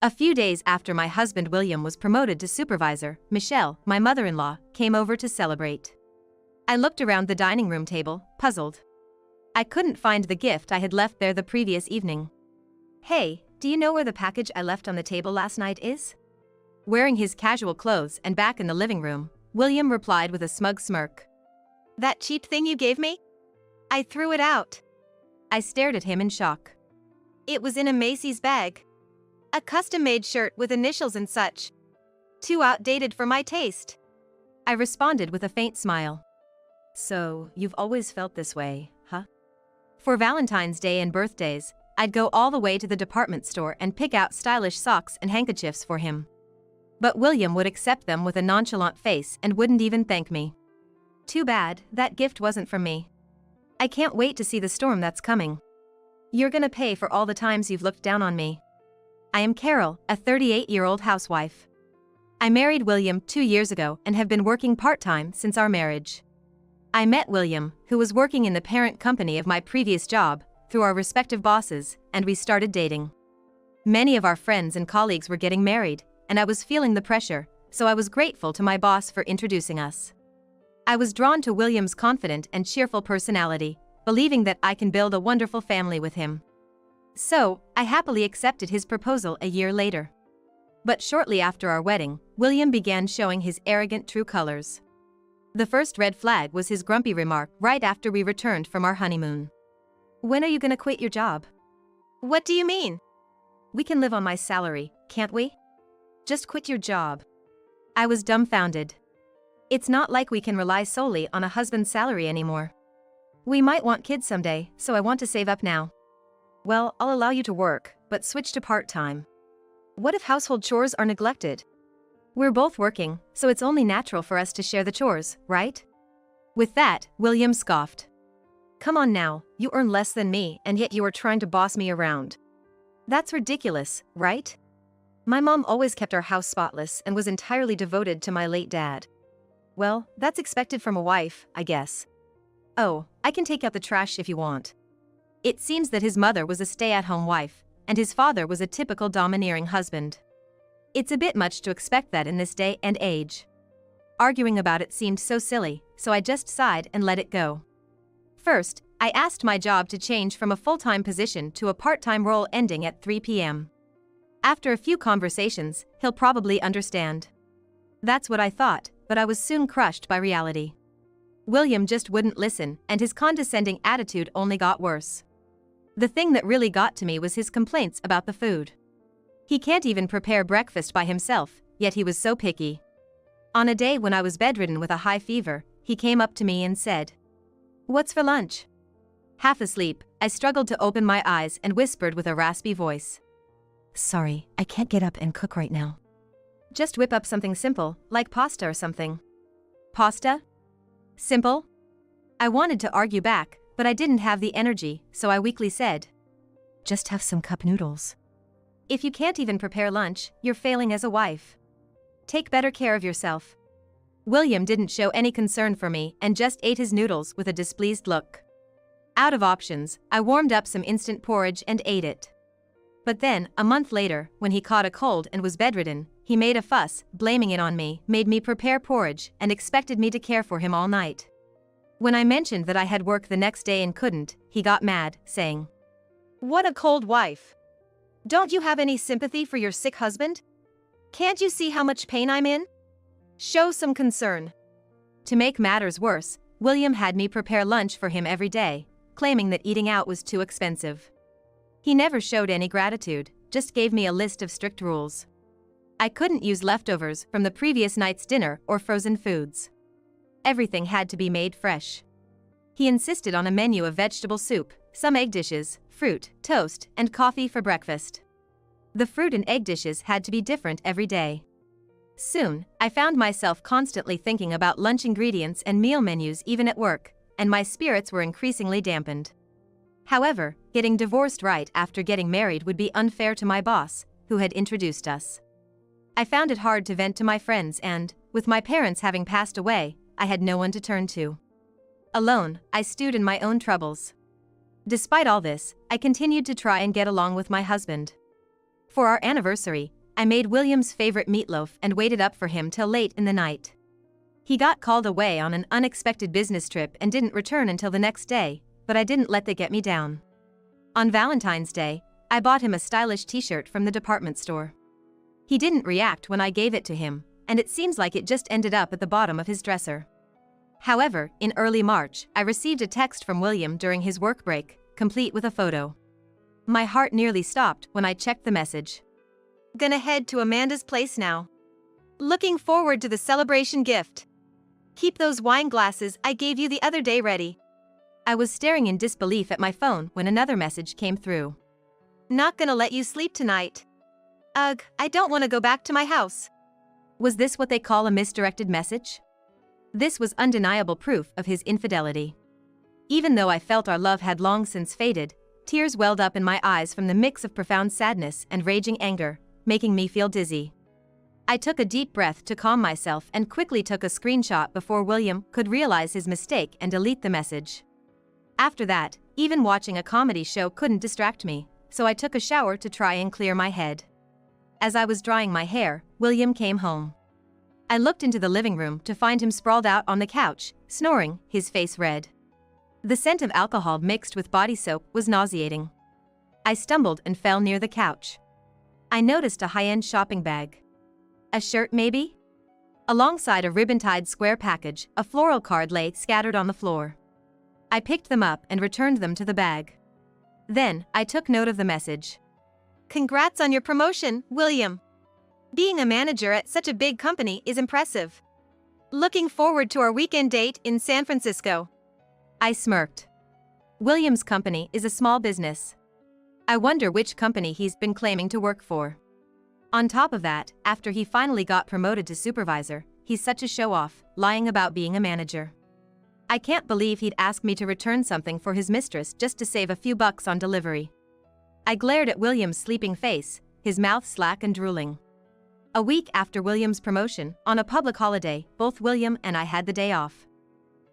A few days after my husband William was promoted to supervisor, Michelle, my mother-in-law, came over to celebrate. I looked around the dining room table, puzzled. I couldn't find the gift I had left there the previous evening. "Hey, do you know where the package I left on the table last night is?" Wearing his casual clothes and back in the living room, William replied with a smug smirk. "That cheap thing you gave me? I threw it out." I stared at him in shock. "It was in a Macy's bag. A custom-made shirt with initials and such. Too outdated for my taste." I responded with a faint smile. "So, you've always felt this way, huh?" For Valentine's Day and birthdays, I'd go all the way to the department store and pick out stylish socks and handkerchiefs for him. But William would accept them with a nonchalant face and wouldn't even thank me. Too bad, that gift wasn't from me. I can't wait to see the storm that's coming. You're gonna pay for all the times you've looked down on me. I am Carol, a 38-year-old housewife. I married William 2 years ago and have been working part-time since our marriage. I met William, who was working in the parent company of my previous job, through our respective bosses, and we started dating. Many of our friends and colleagues were getting married, and I was feeling the pressure, so I was grateful to my boss for introducing us. I was drawn to William's confident and cheerful personality, believing that I can build a wonderful family with him. So, I happily accepted his proposal a year later. But shortly after our wedding, William began showing his arrogant true colors. The first red flag was his grumpy remark right after we returned from our honeymoon. "When are you gonna quit your job?" "What do you mean?" "We can live on my salary, can't we? Just quit your job." I was dumbfounded. It's not like we can rely solely on a husband's salary anymore. We might want kids someday, so I want to save up now. "Well, I'll allow you to work, but switch to part-time." "What if household chores are neglected?" "We're both working, so it's only natural for us to share the chores, right?" With that, William scoffed. "Come on now, you earn less than me and yet you are trying to boss me around. That's ridiculous, right? My mom always kept our house spotless and was entirely devoted to my late dad." "Well, that's expected from a wife, I guess." "Oh, I can take out the trash if you want." It seems that his mother was a stay-at-home wife, and his father was a typical domineering husband. It's a bit much to expect that in this day and age. Arguing about it seemed so silly, so I just sighed and let it go. First, I asked my job to change from a full-time position to a part-time role ending at 3 p.m. After a few conversations, he'll probably understand. That's what I thought, but I was soon crushed by reality. William just wouldn't listen, and his condescending attitude only got worse. The thing that really got to me was his complaints about the food. He can't even prepare breakfast by himself, yet he was so picky. On a day when I was bedridden with a high fever, he came up to me and said, "What's for lunch?" Half asleep, I struggled to open my eyes and whispered with a raspy voice, "Sorry, I can't get up and cook right now. Just whip up something simple, like pasta or something." "Pasta? Simple?" I wanted to argue back, but I didn't have the energy, so I weakly said, "Just have some cup noodles." If you can't even prepare lunch, you're failing as a wife. Take better care of yourself. William didn't show any concern for me and just ate his noodles with a displeased look. Out of options, I warmed up some instant porridge and ate it. But then, a month later, when he caught a cold and was bedridden, he made a fuss, blaming it on me, made me prepare porridge, and expected me to care for him all night. When I mentioned that I had work the next day and couldn't, he got mad, saying, "What a cold wife. Don't you have any sympathy for your sick husband? Can't you see how much pain I'm in? Show some concern." To make matters worse, William had me prepare lunch for him every day, claiming that eating out was too expensive. He never showed any gratitude, just gave me a list of strict rules. I couldn't use leftovers from the previous night's dinner or frozen foods. Everything had to be made fresh. He insisted on a menu of vegetable soup, some egg dishes, fruit, toast, and coffee for breakfast. The fruit and egg dishes had to be different every day. Soon, I found myself constantly thinking about lunch ingredients and meal menus even at work, and my spirits were increasingly dampened. However, getting divorced right after getting married would be unfair to my boss, who had introduced us. I found it hard to vent to my friends and, with my parents having passed away, I had no one to turn to. Alone, I stewed in my own troubles. Despite all this, I continued to try and get along with my husband. For our anniversary, I made William's favorite meatloaf and waited up for him till late in the night. He got called away on an unexpected business trip and didn't return until the next day, but I didn't let that get me down. On Valentine's Day, I bought him a stylish t-shirt from the department store. He didn't react when I gave it to him, and it seems like it just ended up at the bottom of his dresser. However, in early March, I received a text from William during his work break, complete with a photo. My heart nearly stopped when I checked the message. Gonna head to Amanda's place now. Looking forward to the celebration gift. Keep those wine glasses I gave you the other day ready. I was staring in disbelief at my phone when another message came through. Not gonna let you sleep tonight. Ugh, I don't want to go back to my house. Was this what they call a misdirected message? This was undeniable proof of his infidelity. Even though I felt our love had long since faded, tears welled up in my eyes from the mix of profound sadness and raging anger, making me feel dizzy. I took a deep breath to calm myself and quickly took a screenshot before William could realize his mistake and delete the message. After that, even watching a comedy show couldn't distract me, so I took a shower to try and clear my head. As I was drying my hair, William came home. I looked into the living room to find him sprawled out on the couch, snoring, his face red. The scent of alcohol mixed with body soap was nauseating. I stumbled and fell near the couch. I noticed a high-end shopping bag. A shirt, maybe? Alongside a ribbon-tied square package, a floral card lay scattered on the floor. I picked them up and returned them to the bag. Then, I took note of the message. Congrats on your promotion, William. Being a manager at such a big company is impressive. Looking forward to our weekend date in San Francisco. I smirked. William's company is a small business. I wonder which company he's been claiming to work for. On top of that, after he finally got promoted to supervisor, he's such a show-off, lying about being a manager. I can't believe he'd ask me to return something for his mistress just to save a few bucks on delivery. I glared at William's sleeping face, his mouth slack and drooling. A week after William's promotion, on a public holiday, both William and I had the day off.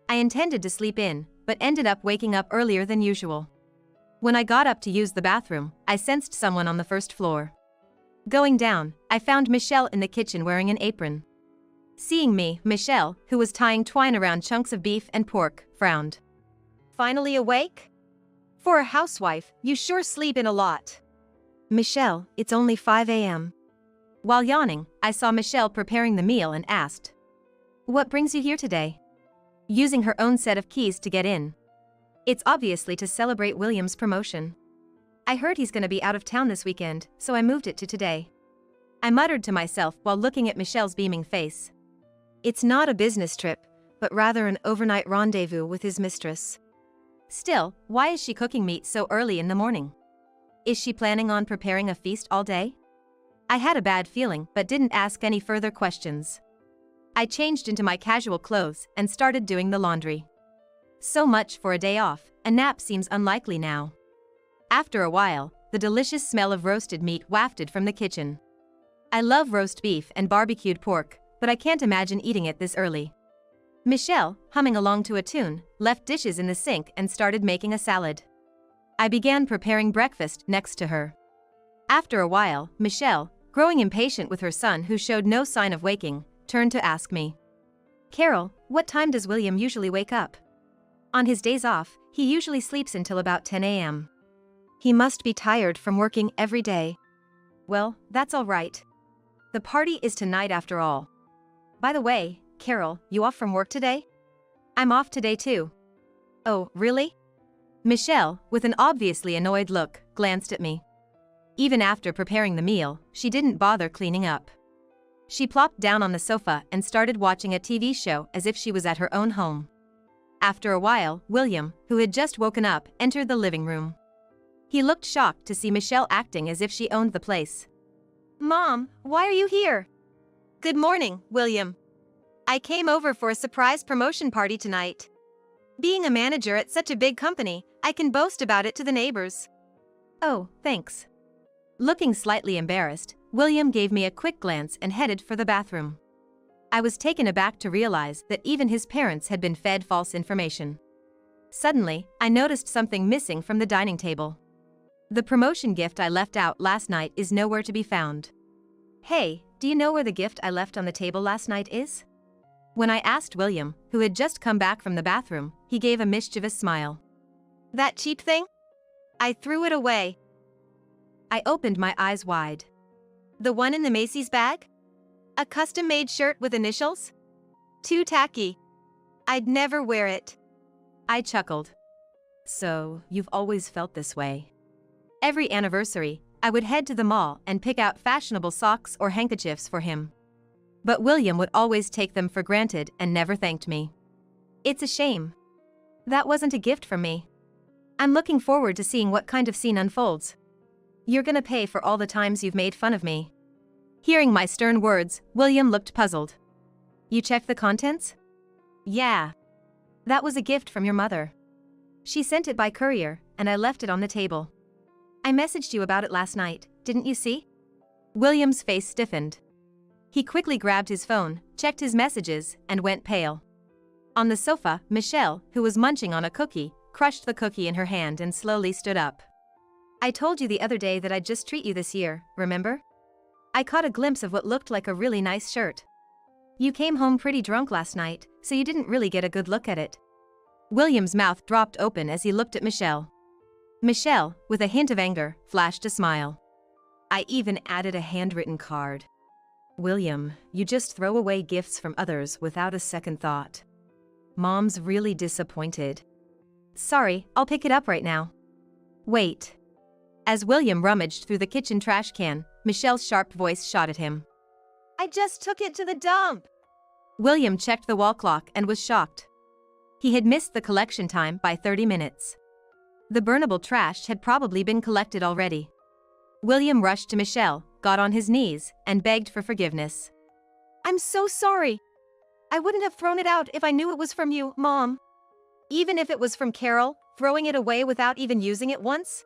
I intended to sleep in, but ended up waking up earlier than usual. When I got up to use the bathroom, I sensed someone on the first floor. Going down, I found Michelle in the kitchen wearing an apron. Seeing me, Michelle, who was tying twine around chunks of beef and pork, frowned. Finally awake? For a housewife, you sure sleep in a lot. Michelle, it's only 5 a.m. While yawning, I saw Michelle preparing the meal and asked, "What brings you here today?" Using her own set of keys to get in. It's obviously to celebrate William's promotion. I heard he's gonna be out of town this weekend, so I moved it to today. I muttered to myself while looking at Michelle's beaming face. It's not a business trip, but rather an overnight rendezvous with his mistress. Still, why is she cooking meat so early in the morning? Is she planning on preparing a feast all day? I had a bad feeling but didn't ask any further questions. I changed into my casual clothes and started doing the laundry. So much for a day off, a nap seems unlikely now. After a while, the delicious smell of roasted meat wafted from the kitchen. I love roast beef and barbecued pork, but I can't imagine eating it this early. Michelle, humming along to a tune, left dishes in the sink and started making a salad. I began preparing breakfast next to her. After a while, Michelle, growing impatient with her son who showed no sign of waking, turned to ask me, "Carol, what time does William usually wake up?" On his days off, he usually sleeps until about 10 a.m. He must be tired from working every day. Well, that's all right. The party is tonight after all. By the way, Carol, you off from work today? I'm off today too. Oh, really? Michelle, with an obviously annoyed look, glanced at me. Even after preparing the meal, she didn't bother cleaning up. She plopped down on the sofa and started watching a TV show as if she was at her own home. After a while, William, who had just woken up, entered the living room. He looked shocked to see Michelle acting as if she owned the place. "Mom, why are you here?" "Good morning, William. I came over for a surprise promotion party tonight. Being a manager at such a big company, I can boast about it to the neighbors." "Oh, thanks." Looking slightly embarrassed, William gave me a quick glance and headed for the bathroom. I was taken aback to realize that even his parents had been fed false information. Suddenly, I noticed something missing from the dining table. The promotion gift I left out last night is nowhere to be found. Hey, do you know where the gift I left on the table last night is? When I asked William, who had just come back from the bathroom, he gave a mischievous smile. That cheap thing? I threw it away. I opened my eyes wide. The one in the Macy's bag? A custom-made shirt with initials? Too tacky. I'd never wear it. I chuckled. So, you've always felt this way. Every anniversary, I would head to the mall and pick out fashionable socks or handkerchiefs for him. But William would always take them for granted and never thanked me. It's a shame. That wasn't a gift from me. I'm looking forward to seeing what kind of scene unfolds. You're gonna pay for all the times you've made fun of me. Hearing my stern words, William looked puzzled. You checked the contents? Yeah. That was a gift from your mother. She sent it by courier, and I left it on the table. I messaged you about it last night, didn't you see? William's face stiffened. He quickly grabbed his phone, checked his messages, and went pale. On the sofa, Michelle, who was munching on a cookie, crushed the cookie in her hand and slowly stood up. I told you the other day that I'd just treat you this year, remember? I caught a glimpse of what looked like a really nice shirt. You came home pretty drunk last night, so you didn't really get a good look at it. William's mouth dropped open as he looked at Michelle. Michelle, with a hint of anger, flashed a smile. I even added a handwritten card. William, you just throw away gifts from others without a second thought. Mom's really disappointed. Sorry, I'll pick it up right now. Wait. As William rummaged through the kitchen trash can, Michelle's sharp voice shot at him. I just took it to the dump. William checked the wall clock and was shocked. He had missed the collection time by 30 minutes. The burnable trash had probably been collected already. William rushed to Michelle, got on his knees, and begged for forgiveness. I'm so sorry. I wouldn't have thrown it out if I knew it was from you, Mom. Even if it was from Carol, throwing it away without even using it once?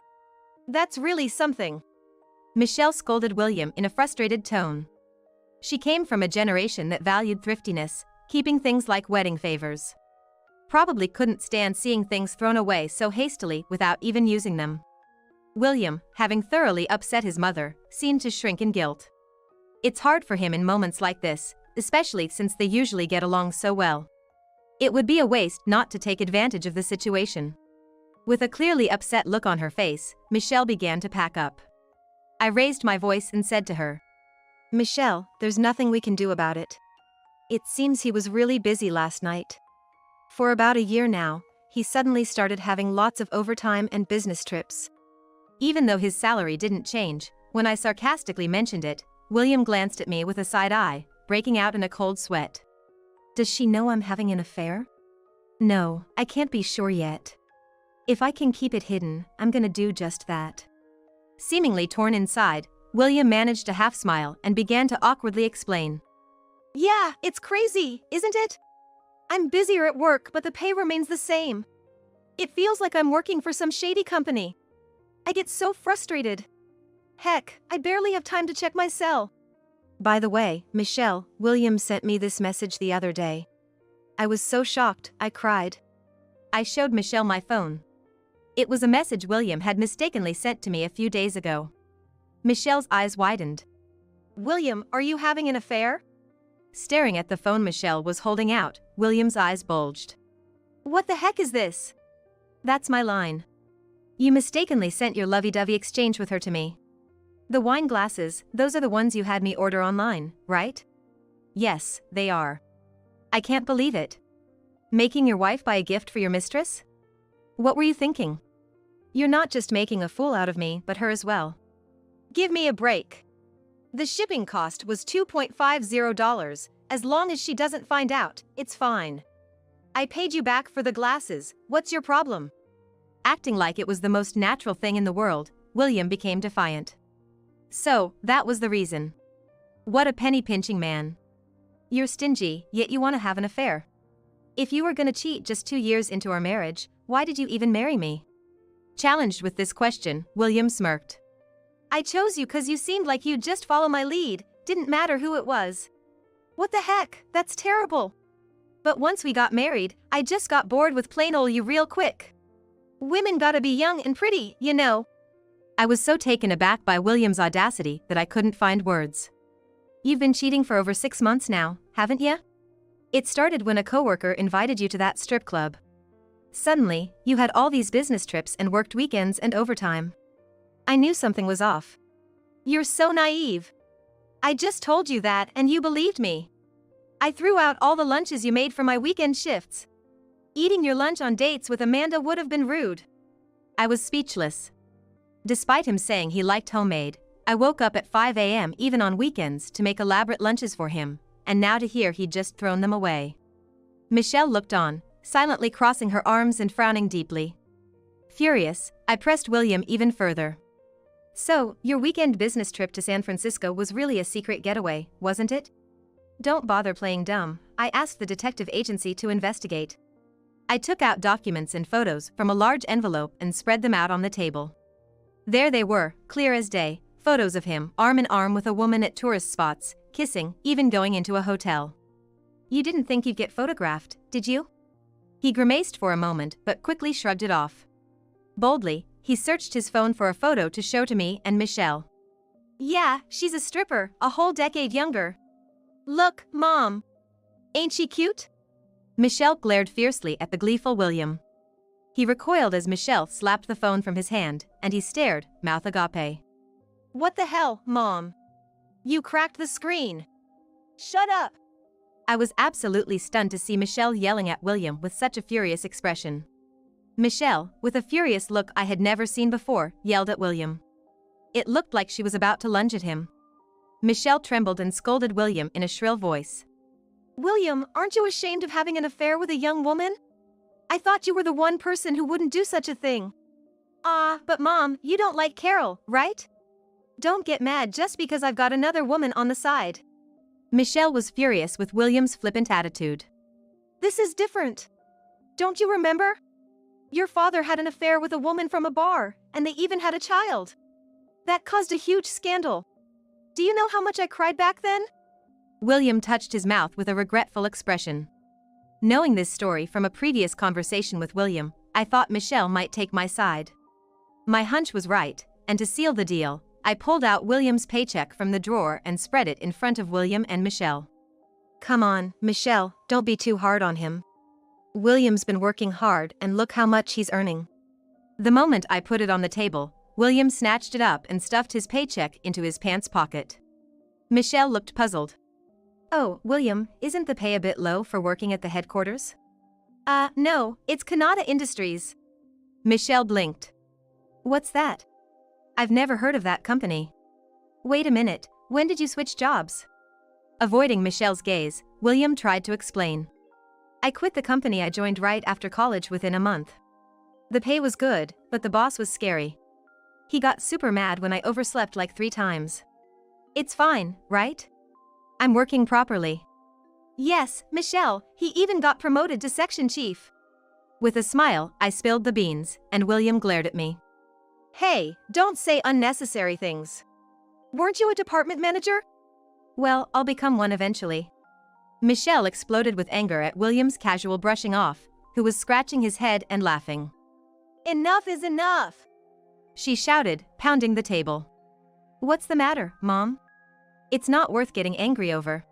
That's really something. Michelle scolded William in a frustrated tone. She came from a generation that valued thriftiness, keeping things like wedding favors. Probably couldn't stand seeing things thrown away so hastily without even using them. William, having thoroughly upset his mother, seemed to shrink in guilt. It's hard for him in moments like this, especially since they usually get along so well. It would be a waste not to take advantage of the situation. With a clearly upset look on her face, Michelle began to pack up. I raised my voice and said to her, Michelle, there's nothing we can do about it. It seems he was really busy last night. For about a year now, he suddenly started having lots of overtime and business trips. Even though his salary didn't change, when I sarcastically mentioned it, William glanced at me with a side eye, breaking out in a cold sweat. Does she know I'm having an affair? No, I can't be sure yet. If I can keep it hidden, I'm gonna do just that. Seemingly torn inside, William managed a half smile and began to awkwardly explain. Yeah, it's crazy, isn't it? I'm busier at work, but the pay remains the same. It feels like I'm working for some shady company. I get so frustrated. Heck, I barely have time to check my cell. By the way, Michelle, William sent me this message the other day. I was so shocked, I cried. I showed Michelle my phone. It was a message William had mistakenly sent to me a few days ago. Michelle's eyes widened. William, are you having an affair? Staring at the phone Michelle was holding out, William's eyes bulged. What the heck is this? That's my line. You mistakenly sent your lovey-dovey exchange with her to me. The wine glasses, those are the ones you had me order online, right? Yes, they are. I can't believe it. Making your wife buy a gift for your mistress? What were you thinking? You're not just making a fool out of me, but her as well. Give me a break. The shipping cost was $2.50. As long as she doesn't find out, it's fine. I paid you back for the glasses, what's your problem? Acting like it was the most natural thing in the world, William became defiant. So, that was the reason. What a penny-pinching man. You're stingy, yet you want to have an affair. If you were gonna cheat just 2 years into our marriage, why did you even marry me? Challenged with this question, William smirked. I chose you 'cause you seemed like you'd just follow my lead, didn't matter who it was. What the heck, that's terrible. But once we got married, I just got bored with plain old you real quick. Women gotta be young and pretty, you know. I was so taken aback by William's audacity that I couldn't find words. You've been cheating for over 6 months now, haven't you? It started when a coworker invited you to that strip club. Suddenly, you had all these business trips and worked weekends and overtime. I knew something was off. You're so naive. I just told you that and you believed me. I threw out all the lunches you made for my weekend shifts. Eating your lunch on dates with Amanda would have been rude. I was speechless. Despite him saying he liked homemade, I woke up at 5 a.m. even on weekends to make elaborate lunches for him, and now to hear he'd just thrown them away. Michelle looked on, silently crossing her arms and frowning deeply. Furious, I pressed William even further. So, your weekend business trip to San Francisco was really a secret getaway, wasn't it? Don't bother playing dumb, I asked the detective agency to investigate. I took out documents and photos from a large envelope and spread them out on the table. There they were, clear as day, photos of him arm in arm with a woman at tourist spots, kissing, even going into a hotel. You didn't think you'd get photographed, did you? He grimaced for a moment but quickly shrugged it off. Boldly, he searched his phone for a photo to show to me and Michelle. Yeah, she's a stripper, a whole decade younger. Look, Mom. Ain't she cute? Michelle glared fiercely at the gleeful William. He recoiled as Michelle slapped the phone from his hand, and he stared, mouth agape. What the hell, Mom? You cracked the screen. Shut up! I was absolutely stunned to see Michelle yelling at William with such a furious expression. Michelle, with a furious look I had never seen before, yelled at William. It looked like she was about to lunge at him. Michelle trembled and scolded William in a shrill voice. William, aren't you ashamed of having an affair with a young woman? I thought you were the one person who wouldn't do such a thing. But Mom, you don't like Carol, right? Don't get mad just because I've got another woman on the side. Michelle was furious with William's flippant attitude. This is different. Don't you remember? Your father had an affair with a woman from a bar, and they even had a child. That caused a huge scandal. Do you know how much I cried back then? William touched his mouth with a regretful expression. Knowing this story from a previous conversation with William, I thought Michelle might take my side. My hunch was right, and to seal the deal, I pulled out William's paycheck from the drawer and spread it in front of William and Michelle. Come on, Michelle, don't be too hard on him. William's been working hard and look how much he's earning. The moment I put it on the table, William snatched it up and stuffed his paycheck into his pants pocket. Michelle looked puzzled. Oh, William, isn't the pay a bit low for working at the headquarters? No, it's Kanata Industries. Michelle blinked. What's that? I've never heard of that company. Wait a minute, when did you switch jobs? Avoiding Michelle's gaze, William tried to explain. I quit the company I joined right after college within a month. The pay was good, but the boss was scary. He got super mad when I overslept like 3 times. It's fine, right? I'm working properly. Yes, Michelle, he even got promoted to section chief. With a smile, I spilled the beans, and William glared at me. Hey, don't say unnecessary things. Weren't you a department manager? Well, I'll become one eventually. Michelle exploded with anger at William's casual brushing off, who was scratching his head and laughing. Enough is enough! She shouted, pounding the table. What's the matter, Mom? It's not worth getting angry over.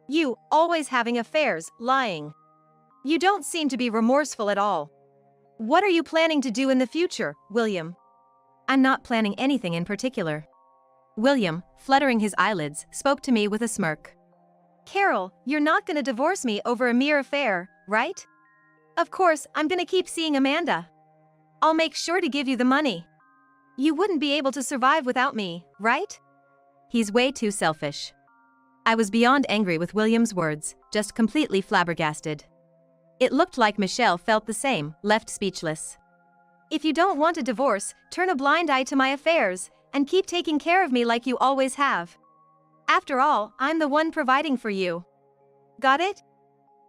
You, always having affairs, lying. You don't seem to be remorseful at all. What are you planning to do in the future, William? I'm not planning anything in particular. William, fluttering his eyelids, spoke to me with a smirk. Carol, you're not gonna divorce me over a mere affair, right? Of course, I'm gonna keep seeing Amanda. I'll make sure to give you the money. You wouldn't be able to survive without me, right? He's way too selfish. I was beyond angry with William's words, just completely flabbergasted. It looked like Michelle felt the same, left speechless. If you don't want a divorce, turn a blind eye to my affairs, and keep taking care of me like you always have. After all, I'm the one providing for you. Got it?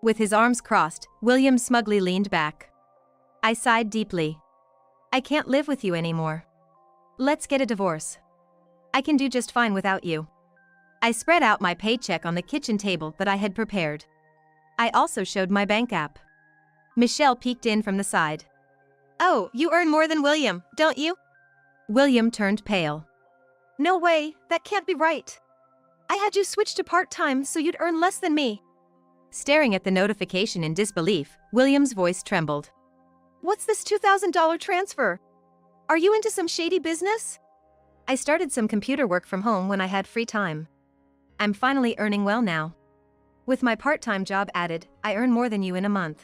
With his arms crossed, William smugly leaned back. I sighed deeply. I can't live with you anymore. Let's get a divorce. I can do just fine without you. I spread out my paycheck on the kitchen table that I had prepared. I also showed my bank app. Michelle peeked in from the side. Oh, you earn more than William, don't you? William turned pale. No way, that can't be right. I had you switch to part-time so you'd earn less than me. Staring at the notification in disbelief, William's voice trembled. What's this $2,000 transfer? Are you into some shady business? I started some computer work from home when I had free time. I'm finally earning well now. With my part-time job added, I earn more than you in a month.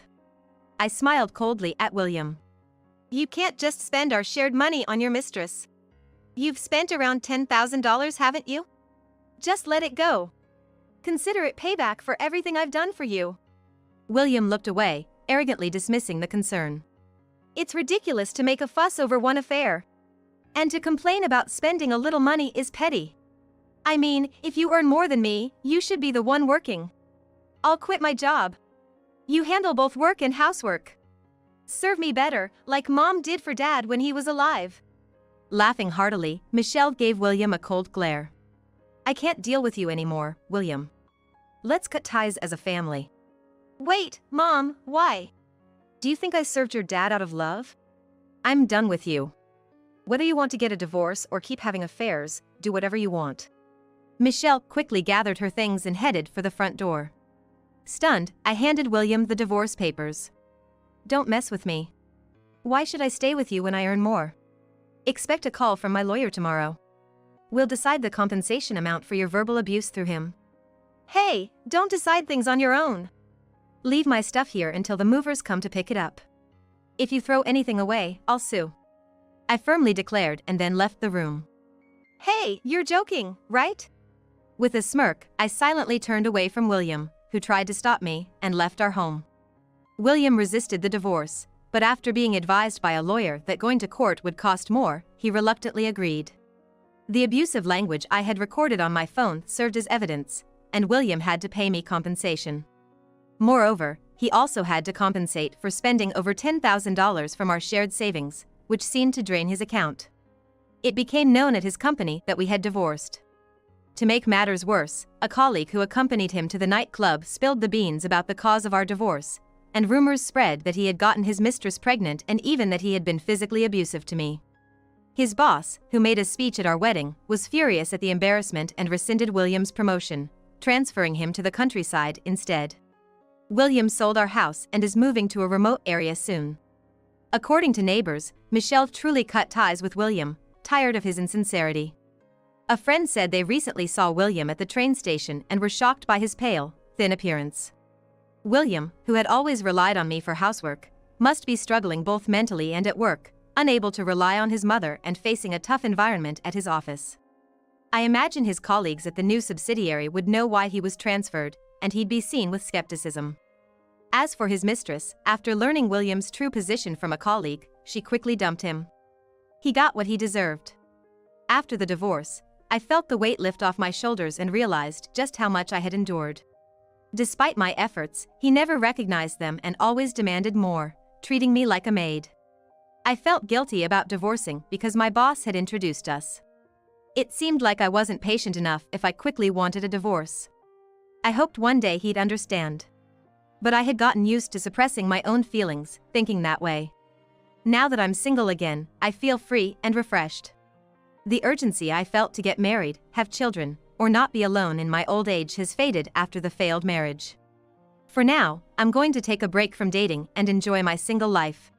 I smiled coldly at William. You can't just spend our shared money on your mistress. You've spent around $10,000, haven't you? Just let it go. Consider it payback for everything I've done for you. William looked away, arrogantly dismissing the concern. It's ridiculous to make a fuss over one affair. And to complain about spending a little money is petty. I mean, if you earn more than me, you should be the one working. I'll quit my job. You handle both work and housework. Serve me better, like Mom did for Dad when he was alive. Laughing heartily, Michelle gave William a cold glare. I can't deal with you anymore, William. Let's cut ties as a family. Wait, Mom, why? Do you think I served your dad out of love? I'm done with you. Whether you want to get a divorce or keep having affairs, do whatever you want. Michelle quickly gathered her things and headed for the front door. Stunned, I handed William the divorce papers. Don't mess with me. Why should I stay with you when I earn more? Expect a call from my lawyer tomorrow. We'll decide the compensation amount for your verbal abuse through him. Hey, don't decide things on your own. Leave my stuff here until the movers come to pick it up. If you throw anything away, I'll sue. I firmly declared and then left the room. Hey, you're joking, right? With a smirk, I silently turned away from William, who tried to stop me, and left our home. William resisted the divorce, but after being advised by a lawyer that going to court would cost more, he reluctantly agreed. The abusive language I had recorded on my phone served as evidence, and William had to pay me compensation. Moreover, he also had to compensate for spending over $10,000 from our shared savings, which seemed to drain his account. It became known at his company that we had divorced. To make matters worse, a colleague who accompanied him to the nightclub spilled the beans about the cause of our divorce, and rumors spread that he had gotten his mistress pregnant and even that he had been physically abusive to me. His boss, who made a speech at our wedding, was furious at the embarrassment and rescinded William's promotion, transferring him to the countryside instead. William sold our house and is moving to a remote area soon. According to neighbors, Michelle truly cut ties with William, tired of his insincerity. A friend said they recently saw William at the train station and were shocked by his pale, thin appearance. William, who had always relied on me for housework, must be struggling both mentally and at work, unable to rely on his mother and facing a tough environment at his office. I imagine his colleagues at the new subsidiary would know why he was transferred, and he'd be seen with skepticism. As for his mistress, after learning William's true position from a colleague, she quickly dumped him. He got what he deserved. After the divorce, I felt the weight lift off my shoulders and realized just how much I had endured. Despite my efforts, he never recognized them and always demanded more, treating me like a maid. I felt guilty about divorcing because my boss had introduced us. It seemed like I wasn't patient enough if I quickly wanted a divorce. I hoped one day he'd understand. But I had gotten used to suppressing my own feelings, thinking that way. Now that I'm single again, I feel free and refreshed. The urgency I felt to get married, have children, or not be alone in my old age has faded after the failed marriage. For now, I'm going to take a break from dating and enjoy my single life.